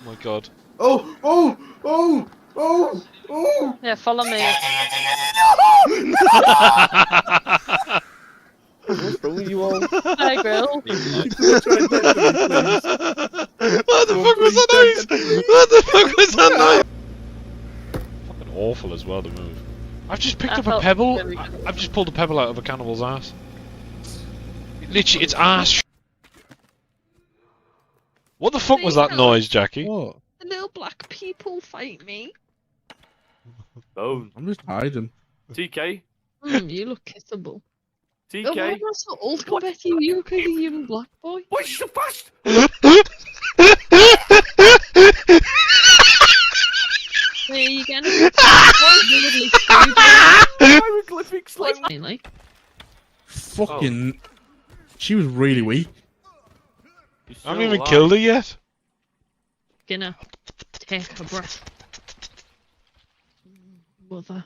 my god. Oh! Oh! Oh! Oh! Oh! Yeah, follow me. What's wrong with you all? Hi, Grill. Can someone try and get to me, please? What the fuck was that noise? What the fuck was that noise? Fucking awful as well to move. I've just picked I up a felt pebble. really good. I've just pulled a pebble out of a cannibal's ass. Literally, it's ass. What the fuck was that noise, Jackie? What? The little black people fight me. Oh, I'm just hiding. TK. You look kissable. TK. Oh, why am I so old compared to you? You look like a young black boy. Why is so fast? There you go. Weirdly screwed. Hieroglyphic slime. Finally. Fucking. She was really weak. I haven't even killed her yet. Gonna take a breath. Mother,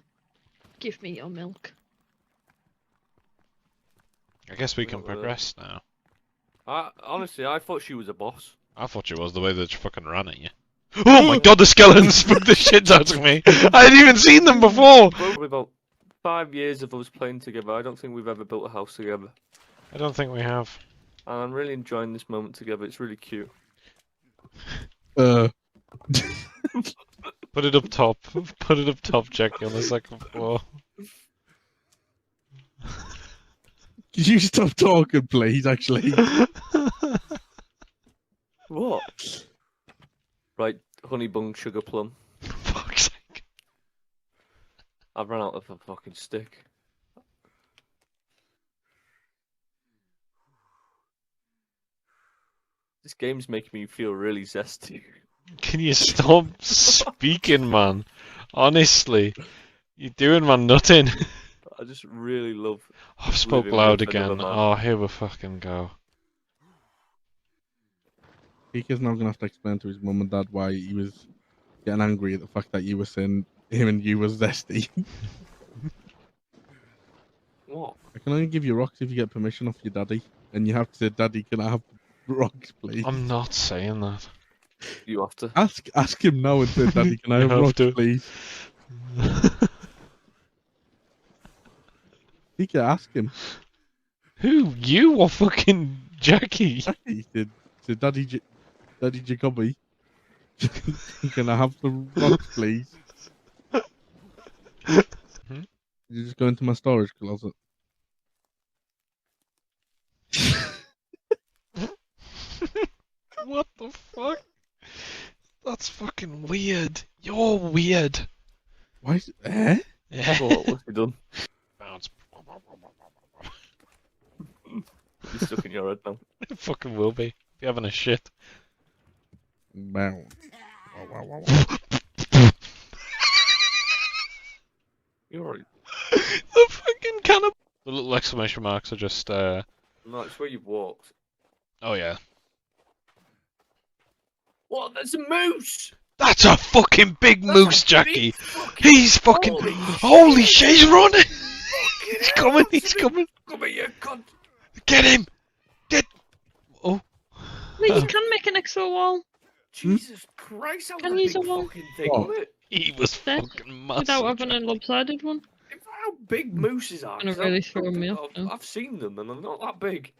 give me your milk. I guess we can progress now. Honestly, I thought she was a boss. I thought she was the way that she fucking ran at you. Oh my god, the skeletons spooked the shit out of me! I hadn't even seen them before! Probably about 5 years of us playing together. I don't think we've ever built a house together. I don't think we have. And I'm really enjoying this moment together. It's really cute. Put it up top. Put it up top, Jackie, on the second floor. Could you stop talking, please, actually? What? Right, honey bun, sugar plum. For fuck's sake. I've run out of a fucking stick. This game's making me feel really zesty. Can you stop speaking, man? Honestly. You're doing man nothing. I just really love. I've spoke living loud with another again. man. Oh, here we fucking go. Pika's now gonna have to explain to his mum and dad why he was getting angry at the fact that you were saying him and you were zesty. What? I can only give you rocks if you get permission off your daddy. And you have to say, Daddy, can I have rocks, please? I'm not saying that. You have to. Ask him now and say, Daddy, can I You have have rocks, to. please? Pika, ask him. Who? You or fucking Jackie? He said, Daddy Jacoby, can I have some rocks, please? You just go into my storage closet. What the fuck? That's fucking weird. You're weird. Why is it? Yeah. What? What's he done? Bounce. You're stuck in your head now. It fucking will be. You're having a shit. Bow. Wow, wow, wow. You're alright. The fucking cannibal. The little exclamation marks are just, No, it's where you've walked. Oh yeah. What? There's a moose! That's a fucking big That's moose, a Jackie! big fucking- He's fucking... Holy shit, he's running! He's coming, he's coming! Come here, you cunt! Get him! Get... Oh. Wait, you can make an extra wall Jesus Christ, how Can big use a wall. fucking thing What? was it? He was Dead. fucking massive. without having a lopsided one. How big mooses are. Gonna 'cause really throw me off now. I've seen them and they're not that big.